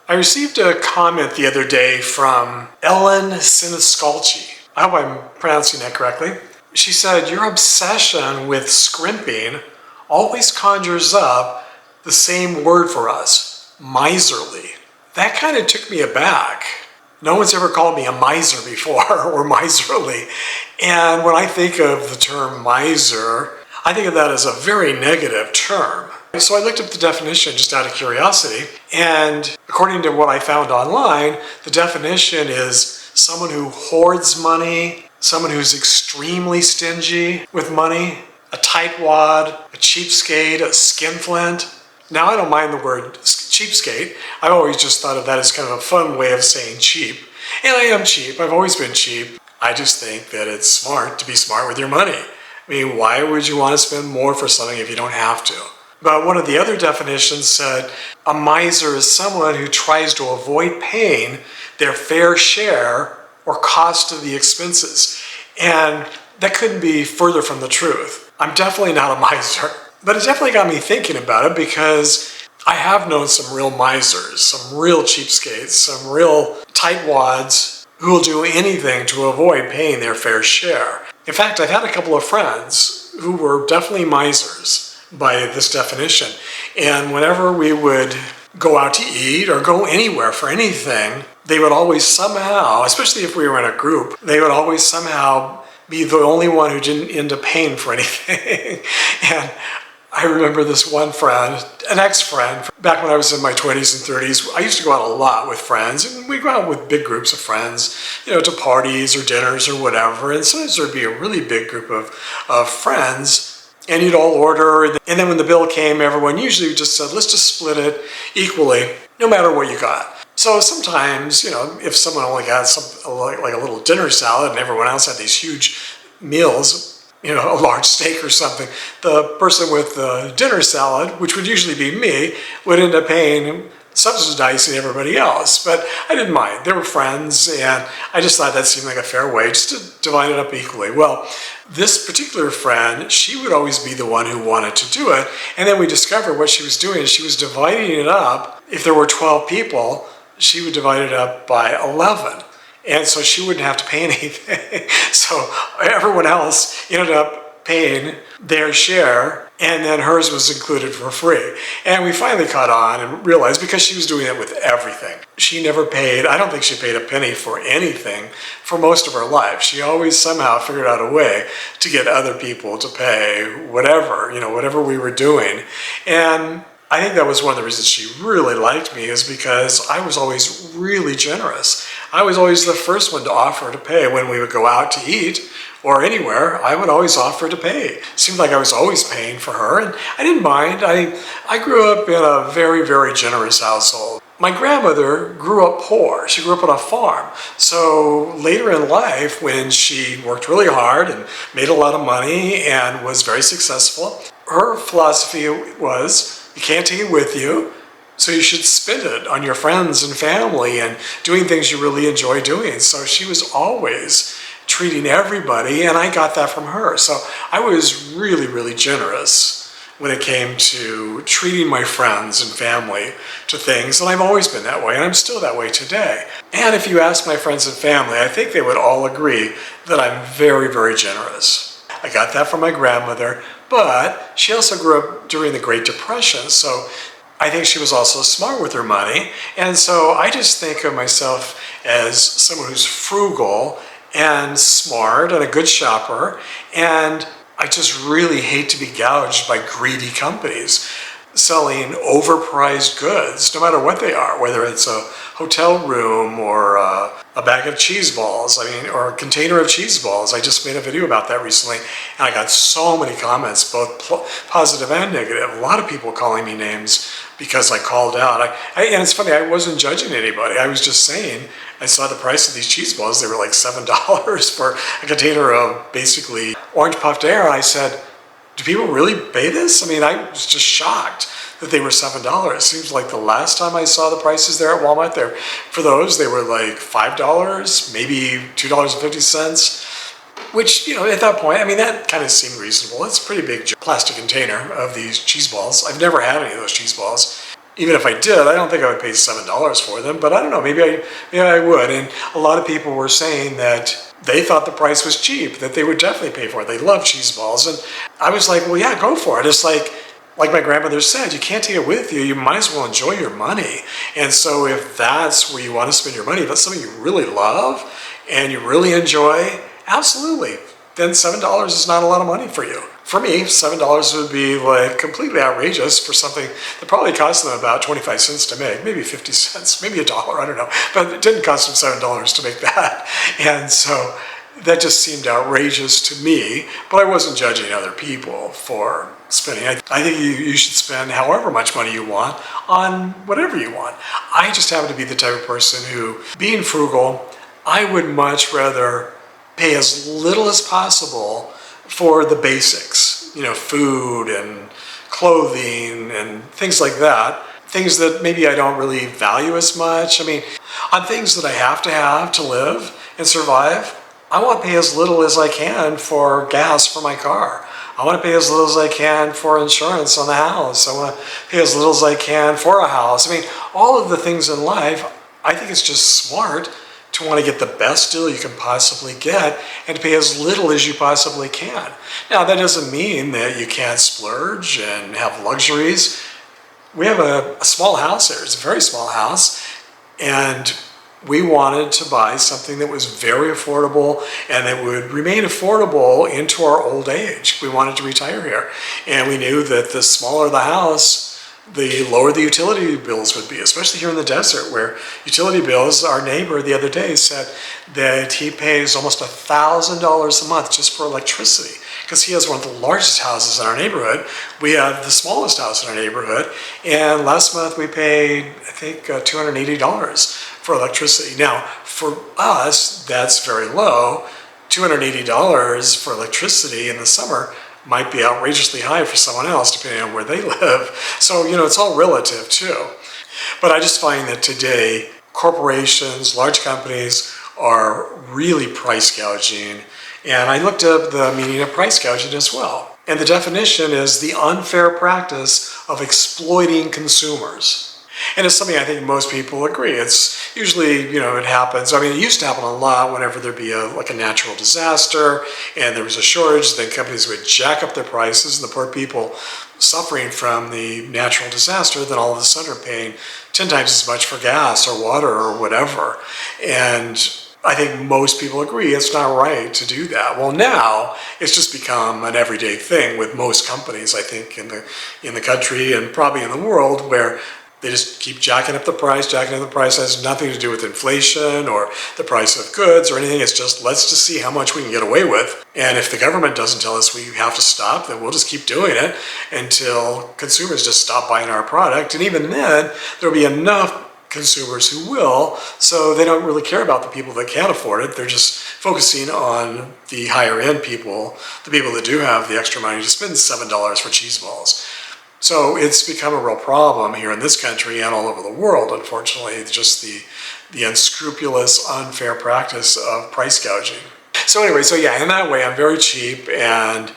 I received a comment the other day from Ellen Siniscalchi. I hope I'm pronouncing that correctly. She said, your obsession with scrimping always conjures up the same word for us, miserly. That kind of took me aback. No one's ever called me a miser before, or miserly. And when I think of the term miser, I think of that as a very negative term. So I looked up the definition just out of curiosity, and according to what I found online, the definition is someone who hoards money, someone who's extremely stingy with money, a tightwad, a cheapskate, a skinflint. Now, I don't mind the word cheapskate. I've always just thought of that as kind of a fun way of saying cheap. And I am cheap. I've always been cheap. I just think that it's smart to be smart with your money. I mean, why would you want to spend more for something if you don't have to? But one of the other definitions said, a miser is someone who tries to avoid paying their fair share or cost of the expenses. And that couldn't be further from the truth. I'm definitely not a miser. But it definitely got me thinking about it because I have known some real misers, some real cheapskates, some real tightwads who will do anything to avoid paying their fair share. In fact, I've had a couple of friends who were definitely misers by this definition. And whenever we would go out to eat or go anywhere for anything, they would always somehow, especially if we were in a group, they would always somehow be the only one who didn't end up paying for anything. And I remember this one friend, an ex-friend, back when I was in my 20s and 30s, I used to go out a lot with friends, and we'd go out with big groups of friends, to parties or dinners or whatever, and sometimes there'd be a really big group of friends, and you'd all order, and then when the bill came, everyone usually just said, let's just split it equally, no matter what you got. So sometimes, if someone only got like a little dinner salad and everyone else had these huge meals, a large steak or something, the person with the dinner salad, which would usually be me, would end up paying, subsidizing everybody else. But I didn't mind. They were friends, and I just thought that seemed like a fair way just to divide it up equally. Well, this particular friend, she would always be the one who wanted to do it, and then we discovered what she was doing. She was dividing it up. If there were 12 people, she would divide it up by 11. And so she wouldn't have to pay anything. So everyone else ended up paying their share, and then hers was included for free. And we finally caught on and realized, because she was doing it with everything, she never paid, I don't think she paid a penny for anything for most of her life. She always somehow figured out a way to get other people to pay whatever, whatever we were doing. And I think that was one of the reasons she really liked me, is because I was always really generous. I was always the first one to offer to pay. When we would go out to eat or anywhere, I would always offer to pay. It seemed like I was always paying for her, and I didn't mind. I grew up in a very, very generous household. My grandmother grew up poor. She grew up on a farm. So later in life, when she worked really hard and made a lot of money and was very successful, her philosophy was, you can't take it with you, so you should spend it on your friends and family and doing things you really enjoy doing. So she was always treating everybody, and I got that from her. So I was really, really generous when it came to treating my friends and family to things, and I've always been that way, and I'm still that way today. And if you ask my friends and family, I think they would all agree that I'm very, very generous. I got that from my grandmother, but she also grew up during the Great Depression, so I think she was also smart with her money. And so I just think of myself as someone who's frugal and smart and a good shopper, and I just really hate to be gouged by greedy companies selling overpriced goods, no matter what they are, whether it's a hotel room or a bag of cheese balls, or a container of cheese balls. I just made a video about that recently, and I got so many comments, both positive and negative. A lot of people calling me names because I called out. And it's funny, I wasn't judging anybody. I was just saying, I saw the price of these cheese balls. They were like $7 for a container of basically orange puffed air. And I said, do people really pay this? I was just shocked that they were $7. It seems like the last time I saw the prices there at Walmart, for those, they were like $5, maybe $2.50, which, at that point, that kind of seemed reasonable. It's a pretty big plastic container of these cheese balls. I've never had any of those cheese balls. Even if I did, I don't think I would pay $7 for them, but I don't know, maybe I would. And a lot of people were saying that they thought the price was cheap, that they would definitely pay for it. They love cheese balls. And I was like, well, yeah, go for it. It's like my grandmother said, you can't take it with you. You might as well enjoy your money. And so if that's where you want to spend your money, if that's something you really love and you really enjoy, absolutely. Then $7 is not a lot of money for you. For me, $7 would be like completely outrageous for something that probably cost them about 25 cents to make, maybe 50 cents, maybe $1, I don't know. But it didn't cost them $7 to make that. And so that just seemed outrageous to me, but I wasn't judging other people for spending. I think you should spend however much money you want on whatever you want. I just happen to be the type of person who, being frugal, I would much rather pay as little as possible for the basics, food and clothing and things like that. Things that maybe I don't really value as much. I mean, on things that I have to live and survive, I want to pay as little as I can for gas for my car. I want to pay as little as I can for insurance on the house. I want to pay as little as I can for a house. I mean, all of the things in life, I think it's just smart to want to get the best deal you can possibly get and to pay as little as you possibly can. Now, that doesn't mean that you can't splurge and have luxuries. We have a small house here. It's a very small house. And we wanted to buy something that was very affordable and that would remain affordable into our old age. We wanted to retire here. And we knew that the smaller the house, the lower the utility bills would be, especially here in the desert where utility bills, our neighbor the other day said that he pays almost $1,000 a month just for electricity because he has one of the largest houses in our neighborhood. We have the smallest house in our neighborhood. And last month we paid, I think, $280 for electricity. Now, for us, that's very low. $280 for electricity in the summer might be outrageously high for someone else, depending on where they live. So, it's all relative too. But I just find that today, corporations, large companies are really price gouging. And I looked up the meaning of price gouging as well. And the definition is the unfair practice of exploiting consumers. And it's something I think most people agree. It's usually, it happens. I mean, it used to happen a lot whenever there'd be a natural disaster and there was a shortage, then companies would jack up their prices and the poor people suffering from the natural disaster then all of a sudden are paying 10 times as much for gas or water or whatever. And I think most people agree it's not right to do that. Well, now it's just become an everyday thing with most companies, I think, in the country and probably in the world, where they just keep jacking up the price. Jacking up the price has nothing to do with inflation or the price of goods or anything. It's just, let's just see how much we can get away with. And if the government doesn't tell us we have to stop, then we'll just keep doing it until consumers just stop buying our product. And even then, there'll be enough consumers who will, so they don't really care about the people that can't afford it. They're just focusing on the higher end people, the people that do have the extra money to spend $7 for cheese balls. So it's become a real problem here in this country and all over the world, unfortunately, just the unscrupulous, unfair practice of price gouging. So anyway, in that way, I'm very cheap, and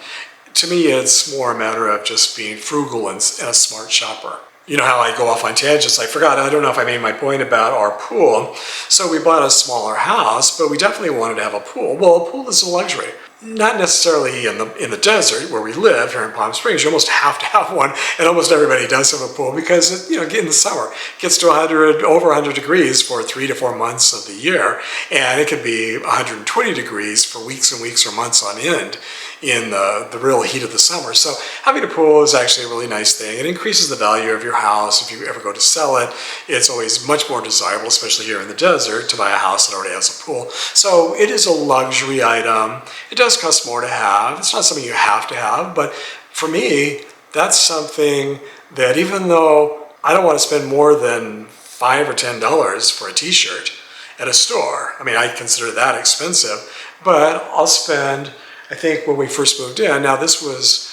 to me, it's more a matter of just being frugal and a smart shopper. You know how I go off on tangents. I don't know if I made my point about our pool. So we bought a smaller house, but we definitely wanted to have a pool. Well, a pool is a luxury. Not necessarily in the desert where we live here in Palm Springs. You almost have to have one, and almost everybody does have a pool because in the summer it gets to over 100 degrees for 3 to 4 months of the year, and it can be 120 degrees for weeks and weeks or months on end in the real heat of the summer. So having a pool is actually a really nice thing. It increases the value of your house. If you ever go to sell it, it's always much more desirable, especially here in the desert, to buy a house that already has a pool. So it is a luxury item. It does cost more to have. It's not something you have to have, but for me, that's something that even though I don't want to spend more than $5 or $10 for a t-shirt at a store, I mean, I consider that expensive, but I'll spend, I think when we first moved in, now this was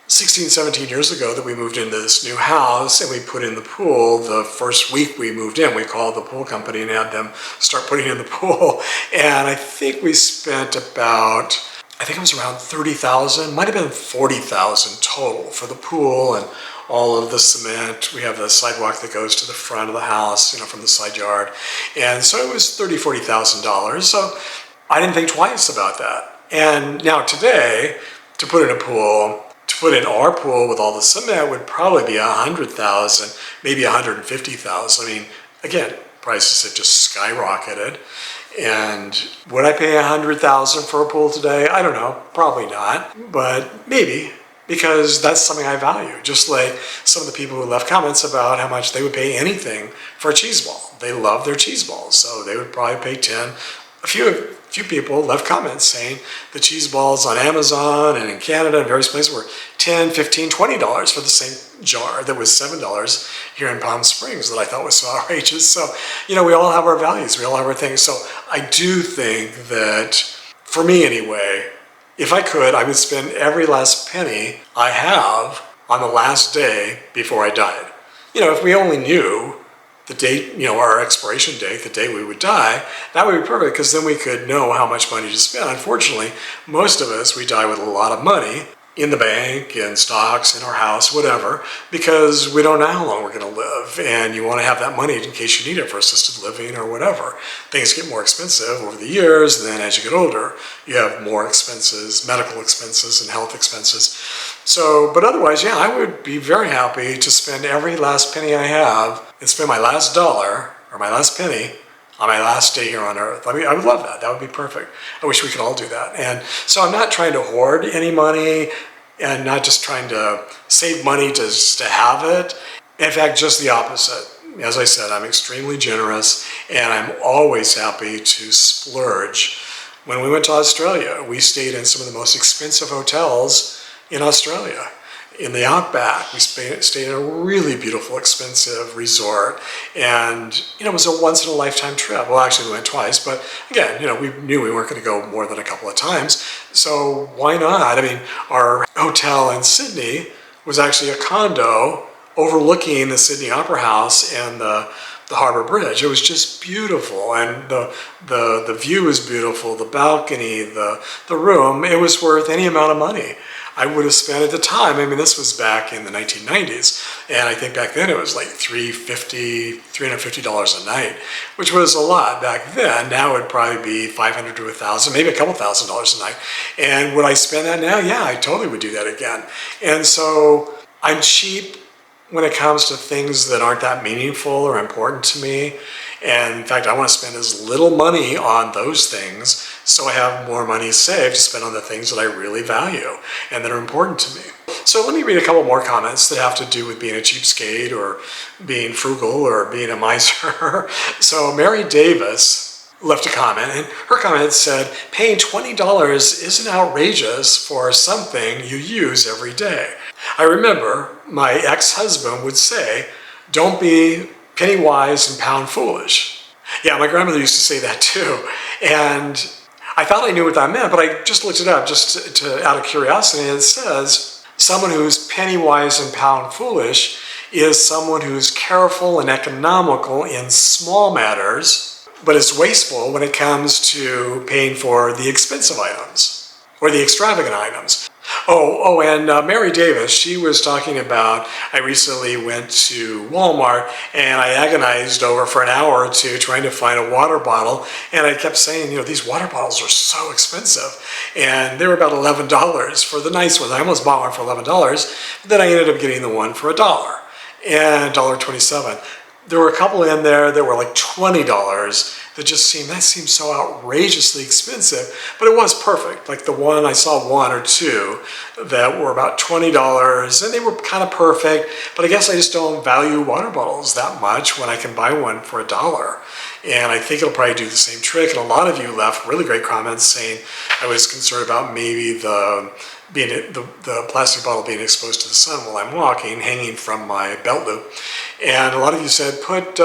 16, 17 years ago that we moved into this new house and we put in the pool. The first week we moved in, we called the pool company and had them start putting in the pool. And I think we spent about, I think it was around $30,000, might have been $40,000 total for the pool and all of the cement. We have the sidewalk that goes to the front of the house, from the side yard. And so it was $30,000, $40,000. So I didn't think twice about that. And now today, to put in a pool, to put in our pool with all the cement would probably be $100,000, maybe $150,000. I mean, again, prices have just skyrocketed. And would I pay $100,000 for a pool today? I don't know, probably not, but maybe, because that's something I value. Just like some of the people who left comments about how much they would pay anything for a cheese ball. They love their cheese balls, so they would probably pay 10. A few people left comments saying the cheese balls on Amazon and in Canada and various places were $10, $15, $20 for the same jar that was $7 here in Palm Springs, that I thought was so outrageous. So, we all have our values, we all have our things. So I do think that, for me anyway, if I could, I would spend every last penny I have on the last day before I died. If we only knew the date, our expiration date, the day we would die, that would be perfect, because then we could know how much money to spend. Unfortunately, most of us, we die with a lot of money in the bank, in stocks, in our house, whatever, because we don't know how long we're going to live, and you want to have that money in case you need it for assisted living or whatever. Things get more expensive over the years, and then as you get older, you have more expenses, medical expenses and health expenses. So, but otherwise, yeah, I would be very happy to spend every last penny I have and spend my last dollar or my last penny on my last day here on earth. I mean, I would love that. That would be perfect. I wish we could all do that. And so I'm not trying to hoard any money and not just trying to save money just to have it. In fact, just the opposite. As I said, I'm extremely generous, and I'm always happy to splurge. When we went to Australia, we stayed in some of the most expensive hotels in Australia. In the outback, we stayed in a really beautiful, expensive resort, and it was a once-in-a-lifetime trip. Well, actually, we went twice, but again, we knew we weren't going to go more than a couple of times, so why not? I mean, our hotel in Sydney was actually a condo overlooking the Sydney Opera House and the Harbour Bridge. It was just beautiful, and the view was beautiful, the balcony, the room. It was worth any amount of money I would have spent at the time. I mean, this was back in the 1990s, and I think back then it was like $350 a night, which was a lot back then. Now it'd probably be $500 to $1,000, maybe a couple $1,000s a night. And would I spend that now? Yeah, I totally would do that again. And so I'm cheap when it comes to things that aren't that meaningful or important to me. And in fact, I want to spend as little money on those things so I have more money saved to spend on the things that I really value and that are important to me. So let me read a couple more comments that have to do with being a cheapskate or being frugal or being a miser. So Mary Davis left a comment, and her comment said, paying $20 isn't outrageous for something you use every day. I remember my ex-husband would say, don't be Pennywise and pound foolish. Yeah, my grandmother used to say that too. And I thought I knew what that meant, but I just looked it up just out of curiosity, and it says someone who's Pennywise and pound foolish is someone who's careful and economical in small matters, but is wasteful when it comes to paying for the expensive items or the extravagant items. And Mary Davis, she was talking about, I recently went to Walmart and I agonized over for an hour or two trying to find a water bottle, and I kept saying, these water bottles are so expensive, and they were about $11 for the nice ones. I almost bought one for $11, but then I ended up getting the one for $1 and $1.27. There were a couple in there that were like $20 that seemed so outrageously expensive, but it was perfect. Like the one, I saw one or two that were about $20, and they were kind of perfect, but I guess I just don't value water bottles that much when I can buy one for $1. And I think it'll probably do the same trick. And a lot of you left really great comments saying I was concerned about maybe the plastic bottle being exposed to the sun while I'm walking, hanging from my belt loop. And a lot of you said, put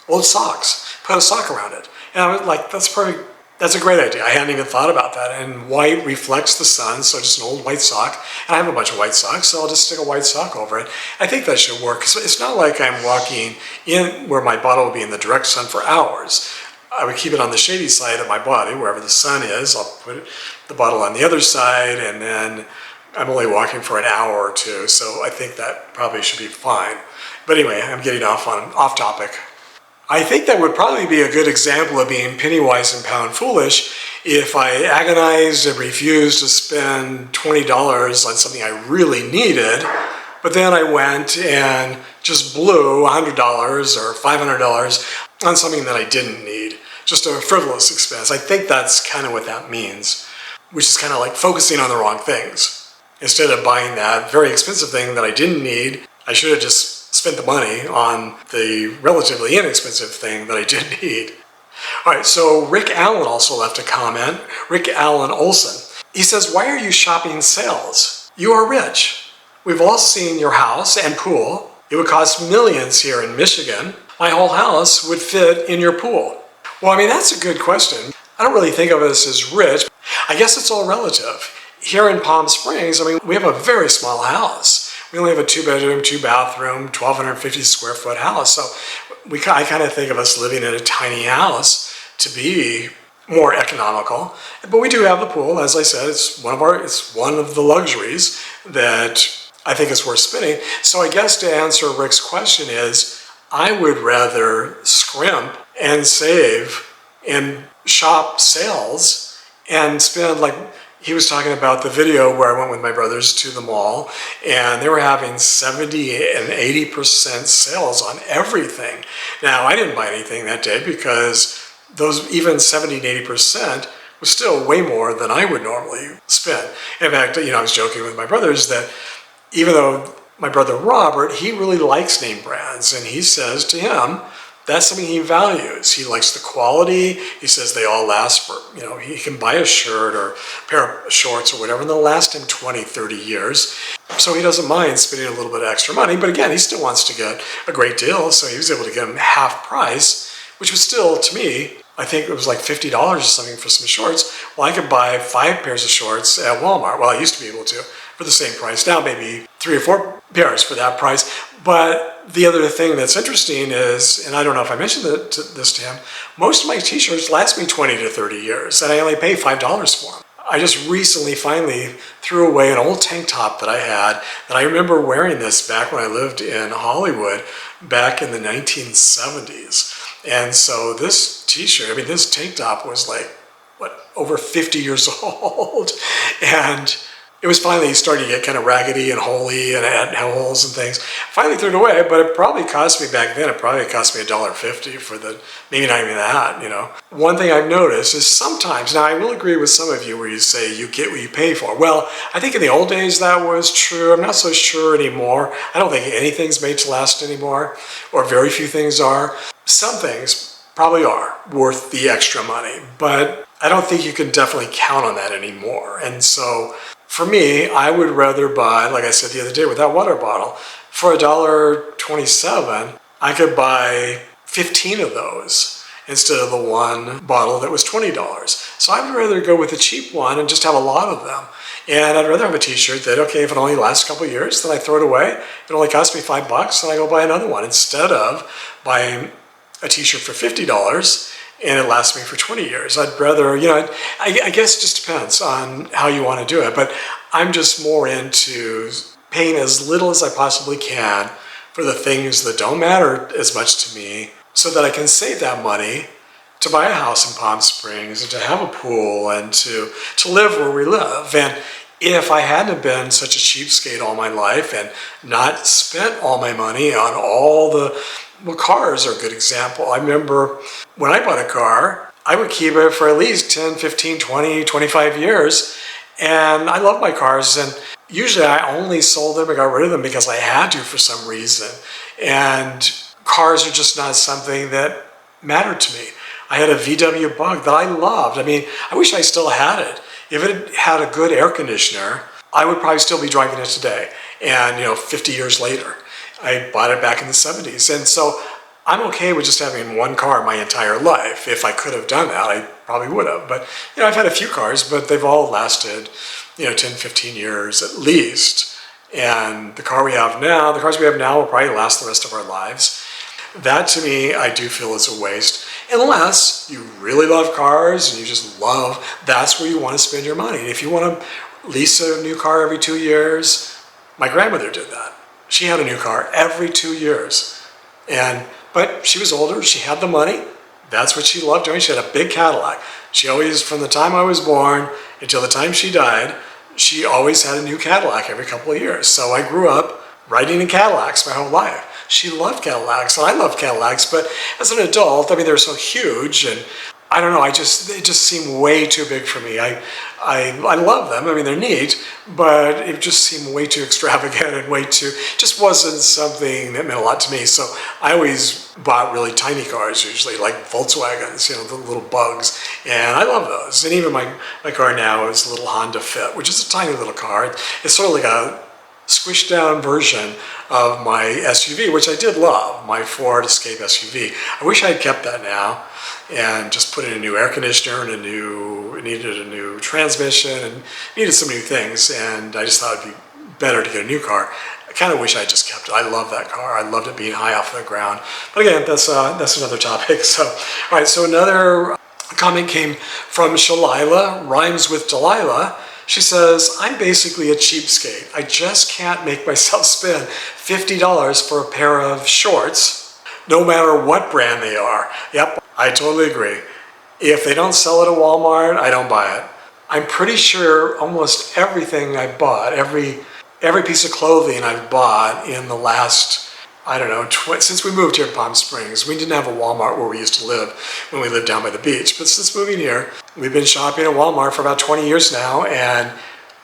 old socks, put a sock around it. And I was like, that's perfect. That's a great idea. I hadn't even thought about that. And white reflects the sun, so just an old white sock. And I have a bunch of white socks, so I'll just stick a white sock over it. I think that should work, because it's not like I'm walking in where my bottle will be in the direct sun for hours. I would keep it on the shady side of my body, wherever the sun is. I'll put the bottle on the other side, and then I'm only walking for an hour or two, so I think that probably should be fine. But anyway, I'm getting off topic. I think that would probably be a good example of being penny-wise and pound-foolish if I agonized and refused to spend $20 on something I really needed, but then I went and just blew $100 or $500 on something that I didn't need. Just a frivolous expense. I think that's kind of what that means, which is kind of like focusing on the wrong things. Instead of buying that very expensive thing that I didn't need, I should have just spent the money on the relatively inexpensive thing that I did need. All right, so Rick Allen also left a comment. Rick Allen Olsen. He says, "Why are you shopping sales? You are rich. We've all seen your house and pool. It would cost millions here in Michigan. My whole house would fit in your pool." Well, I mean, that's a good question. I don't really think of us as rich. I guess it's all relative. Here in Palm Springs, I mean, we have a very small house. We only have a 2-bedroom, 2-bathroom, 1,250 square foot house. So I kind of think of us living in a tiny house to be more economical. But we do have the pool. As I said, it's one of the luxuries that I think is worth spending. So I guess to answer Rick's question is, I would rather scrimp and save and shop sales and spend, like he was talking about the video where I went with my brothers to the mall, and they were having 70 and 80% sales on everything. Now, I didn't buy anything that day because those even 70 and 80% was still way more than I would normally spend. In fact, I was joking with my brothers that even though my brother Robert, he really likes name brands, and he says to him, that's something he values. He likes the quality. He says they all last for, he can buy a shirt or a pair of shorts or whatever, and they'll last him 20, 30 years. So he doesn't mind spending a little bit of extra money. But again, he still wants to get a great deal. So he was able to get them half price, which was still, to me, I think it was like $50 or something for some shorts. Well, I could buy 5 pairs of shorts at Walmart. Well, I used to be able to for the same price. Now maybe 3 or 4 pairs for that price. But the other thing that's interesting is, and I don't know if I mentioned this to him, most of my t-shirts last me 20 to 30 years, and I only pay $5 for them. I just recently finally threw away an old tank top that I had, and I remember wearing this back when I lived in Hollywood back in the 1970s. And so this t-shirt, this tank top was like, over 50 years old. And it was finally starting to get kind of raggedy and holey, and it had holes and things. Finally threw it away, but it probably cost me back then, $1.50 for maybe not even that, One thing I've noticed is sometimes, now I will agree with some of you where you say you get what you pay for. Well, I think in the old days that was true. I'm not so sure anymore. I don't think anything's made to last anymore, or very few things are. Some things probably are worth the extra money, but I don't think you can definitely count on that anymore. And so for me, I would rather buy, like I said the other day with that water bottle, for $1.27, I could buy 15 of those instead of the one bottle that was $20. So I would rather go with the cheap one and just have a lot of them. And I'd rather have a t-shirt that, okay, if it only lasts a couple of years, then I throw it away. If it only costs me $5, then I go buy another one instead of buying a t-shirt for $50 and it lasts me for 20 years. I'd rather, I guess it just depends on how you want to do it, but I'm just more into paying as little as I possibly can for the things that don't matter as much to me so that I can save that money to buy a house in Palm Springs and to have a pool and to live where we live. And if I hadn't been such a cheapskate all my life and not spent all my money on all cars are a good example. I remember when I bought a car, I would keep it for at least 10, 15, 20, 25 years. And I love my cars. And usually I only sold them and got rid of them because I had to for some reason. And cars are just not something that mattered to me. I had a VW Bug that I loved. I wish I still had it. If it had a good air conditioner, I would probably still be driving it today. And 50 years later. I bought it back in the 70s. And so I'm okay with just having one car my entire life. If I could have done that, I probably would have. But, I've had a few cars, but they've all lasted, 10, 15 years at least. And the cars we have now will probably last the rest of our lives. That to me, I do feel is a waste. Unless you really love cars and you just love, that's where you want to spend your money. And if you want to lease a new car every 2 years. My grandmother did that. She had a new car every 2 years. But she was older, she had the money. That's what she loved doing. She had a big Cadillac. She always, from the time I was born until the time she died, she always had a new Cadillac every couple of years. So I grew up riding in Cadillacs my whole life. She loved Cadillacs, and I love Cadillacs, but as an adult, I mean, they're so huge, and I don't know, they just seem way too big for me. I love them, I mean, they're neat, but it just seemed way too extravagant and just wasn't something that meant a lot to me. So I always bought really tiny cars, usually, like Volkswagens, the little bugs, and I love those. And even my car now is a little Honda Fit, which is a tiny little car. It's sort of like a squished down version of my SUV, which I did love, my Ford Escape SUV. I wish I had kept that now and just put in a new air conditioner and it needed a new transmission and needed some new things, and I just thought it'd be better to get a new car. I kind of wish I just kept it. I love that car. I loved it being high off the ground. But again, that's another topic. So, all right, so another comment came from Shalila, rhymes with Delilah. She says, I'm basically a cheapskate. I just can't make myself spend $50 for a pair of shorts, no matter what brand they are. Yep, I totally agree. If they don't sell it at Walmart, I don't buy it. I'm pretty sure almost everything I bought, every piece of clothing I've bought in the last, I don't know, since we moved here to Palm Springs. We didn't have a Walmart where we used to live when we lived down by the beach. But since moving here, we've been shopping at Walmart for about 20 years now, and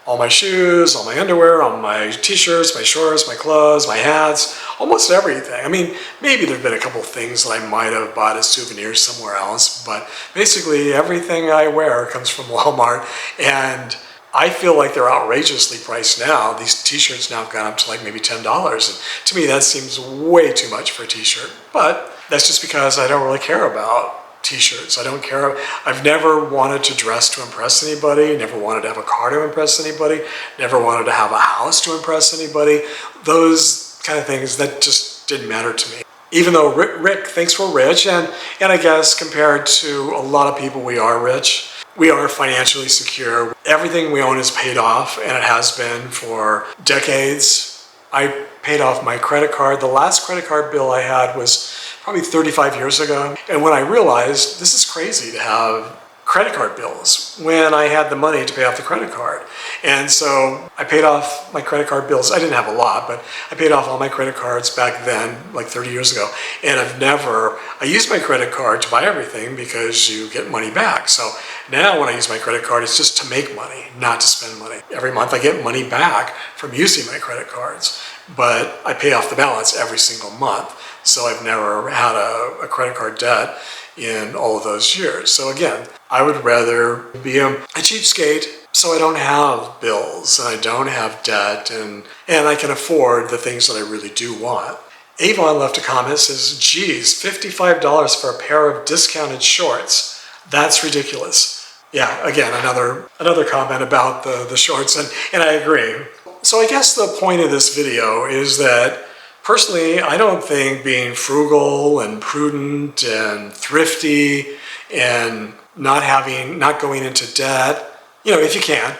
all my shoes, all my underwear, all my t-shirts, my shorts, my clothes, my hats, almost everything. I mean, maybe there've been a couple of things that I might have bought as souvenirs somewhere else, but basically everything I wear comes from Walmart, and I feel like they're outrageously priced now. These t-shirts now have gone up to like maybe $10, and to me that seems way too much for a t-shirt. But that's just because I don't really care about t-shirts. I don't care. I've never wanted to dress to impress anybody, never wanted to have a car to impress anybody, never wanted to have a house to impress anybody. Those kind of things, that just didn't matter to me. Even though Rick thinks we're rich, and I guess compared to a lot of people, we are rich. We are financially secure. Everything we own is paid off, and it has been for decades. I paid off my credit card. The last credit card bill I had was probably 35 years ago. And when I realized this is crazy to have credit card bills when I had the money to pay off the credit card. And so I paid off my credit card bills. I didn't have a lot, but I paid off all my credit cards back then, like 30 years ago. And I used my credit card to buy everything because you get money back. So now when I use my credit card, it's just to make money, not to spend money. Every month I get money back from using my credit cards, but I pay off the balance every single month. So I've never had a credit card debt in all of those years. So again, I would rather be a cheapskate so I don't have bills and I don't have debt and I can afford the things that I really do want. Avon left a comment, says, geez, $55 for a pair of discounted shorts. That's ridiculous. Yeah, again, another comment about the shorts, and I agree. So I guess the point of this video is that personally, I don't think being frugal and prudent and thrifty and not going into debt, if you can,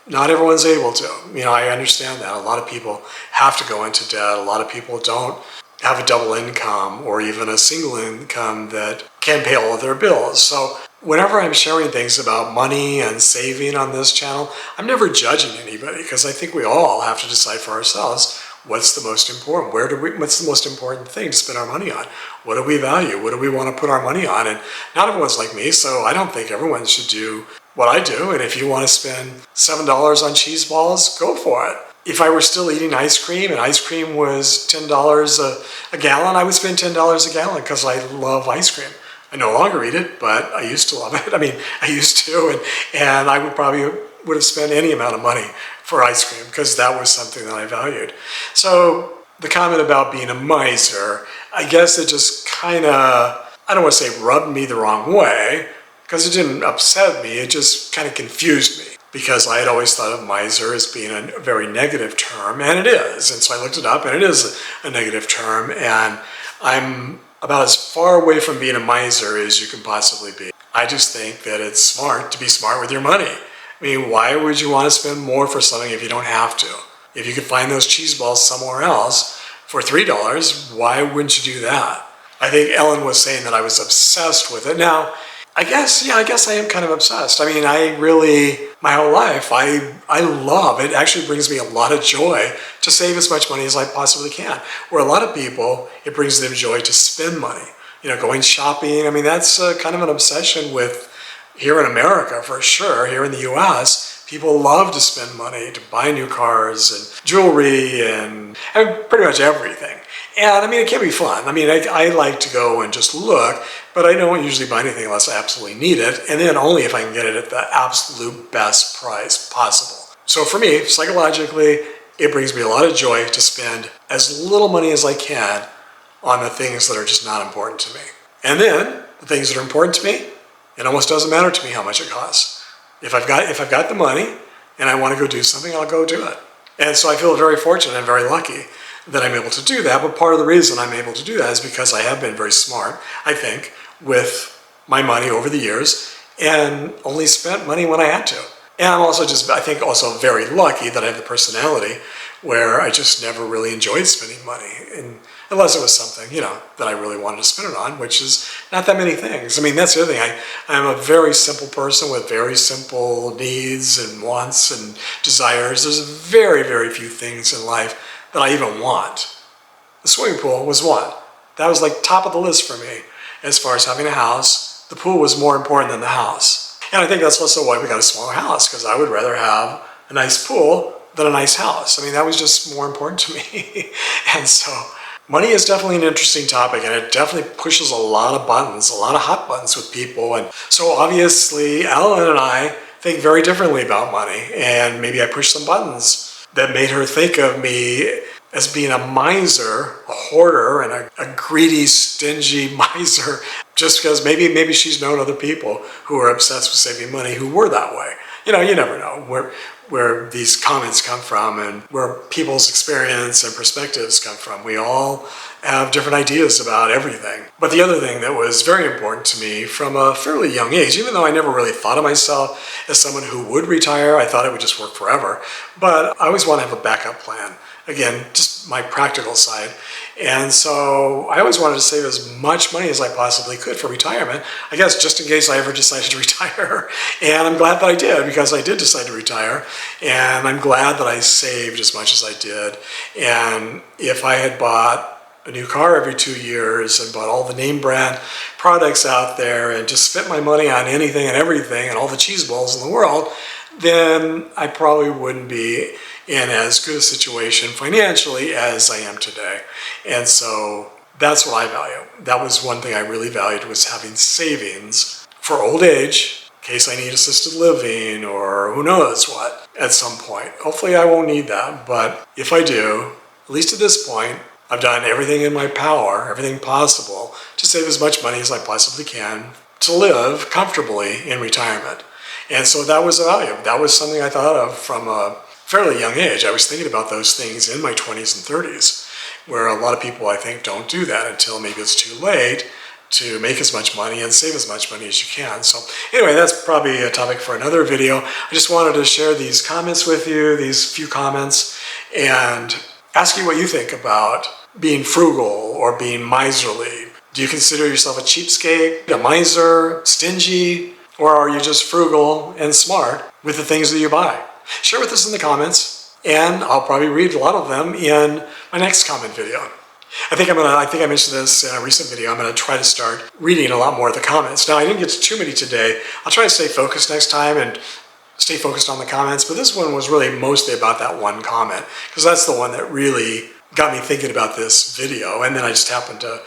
not everyone's able to. I understand that. A lot of people have to go into debt. A lot of people don't have a double income or even a single income that can pay all of their bills. So whenever I'm sharing things about money and saving on this channel, I'm never judging anybody because I think we all have to decide for ourselves what's the most important. What's the most important thing to spend our money on? What do we value? What do we want to put our money on? And not everyone's like me, so I don't think everyone should do what I do. And if you want to spend $7 on cheese balls, go for it. If I were still eating ice cream and ice cream was $10 a gallon, I would spend $10 a gallon because I love ice cream. I no longer eat it, but I used to love it. I used to, and I would have spent any amount of money for ice cream because that was something that I valued. So the comment about being a miser, I guess it just kind of, I don't want to say rubbed me the wrong way because it didn't upset me, it just kind of confused me because I had always thought of miser as being a very negative term, and it is. And so I looked it up, and it is a negative term, and I'm about as far away from being a miser as you can possibly be. I just think that it's smart to be smart with your money. I mean, why would you want to spend more for something if you don't have to? If you could find those cheese balls somewhere else for $3, why wouldn't you do that? I think Ellen was saying that I was obsessed with it. Now, I guess I am kind of obsessed. I mean, my whole life, I love, it actually brings me a lot of joy to save as much money as I possibly can. Where a lot of people, it brings them joy to spend money. Going shopping, I mean, that's kind of an obsession with, here in America for sure, here in the US, people love to spend money to buy new cars and jewelry and pretty much everything. And I mean, it can be fun. I mean, I like to go and just look, but I don't usually buy anything unless I absolutely need it, and then only if I can get it at the absolute best price possible. So for me, psychologically, it brings me a lot of joy to spend as little money as I can on the things that are just not important to me. And then the things that are important to me, it almost doesn't matter to me how much it costs. If I've got the money and I want to go do something, I'll go do it. And so I feel very fortunate and very lucky that I'm able to do that. But part of the reason I'm able to do that is because I have been very smart, I think, with my money over the years and only spent money when I had to. And I'm also I think also very lucky that I have the personality where I just never really enjoyed spending money, and unless it was something, that I really wanted to spend it on, which is not that many things. I mean, that's the other thing. I'm a very simple person with very simple needs and wants and desires. There's very, very few things in life that I even want. The swimming pool was one. That was like top of the list for me. As far as having a house, the pool was more important than the house. And I think that's also why we got a smaller house, because I would rather have a nice pool than a nice house. I mean, that was just more important to me. And so money is definitely an interesting topic, and it definitely pushes a lot of buttons, a lot of hot buttons with people. And so obviously Ellen and I think very differently about money, and maybe I pushed some buttons that made her think of me as being a miser, a hoarder, and a greedy, stingy miser, just because maybe she's known other people who are obsessed with saving money who were that way. You never know where these comments come from and where people's experience and perspectives come from. We all have different ideas about everything. But the other thing that was very important to me from a fairly young age, even though I never really thought of myself as someone who would retire, I thought it would just work forever, but I always want to have a backup plan. Again, just my practical side. And so I always wanted to save as much money as I possibly could for retirement, I guess just in case I ever decided to retire. And I'm glad that I did, because I did decide to retire. And I'm glad that I saved as much as I did. And if I had bought a new car every 2 years and bought all the name brand products out there and just spent my money on anything and everything and all the cheese balls in the world, then I probably wouldn't be in as good a situation financially as I am today. And so that's what I value. That was one thing I really valued, was having savings for old age, in case I need assisted living or who knows what at some point. Hopefully I won't need that, but if I do, at least at this point, I've done everything in my power, everything possible, to save as much money as I possibly can to live comfortably in retirement. And so that was a value. That was something I thought of from a fairly young age. I was thinking about those things in my 20s and 30s, where a lot of people, I think, don't do that until maybe it's too late to make as much money and save as much money as you can. So anyway, that's probably a topic for another video. I just wanted to share these comments with you, these few comments, and ask you what you think about being frugal or being miserly. Do you consider yourself a cheapskate, a miser, stingy, or are you just frugal and smart with the things that you buy? Share with us in the comments, and I'll probably read a lot of them in my next comment video. I think I mentioned this in a recent video. I'm going to try to start reading a lot more of the comments. Now, I didn't get to too many today. I'll try to stay focused next time and stay focused on the comments, but this one was really mostly about that one comment, because that's the one that really got me thinking about this video. And then I just happened to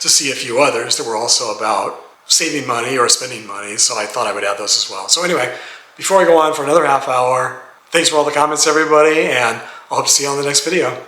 see a few others that were also about saving money or spending money, so I thought I would add those as well. So anyway, before I go on for another half hour, thanks for all the comments, everybody, and I hope to see you on the next video.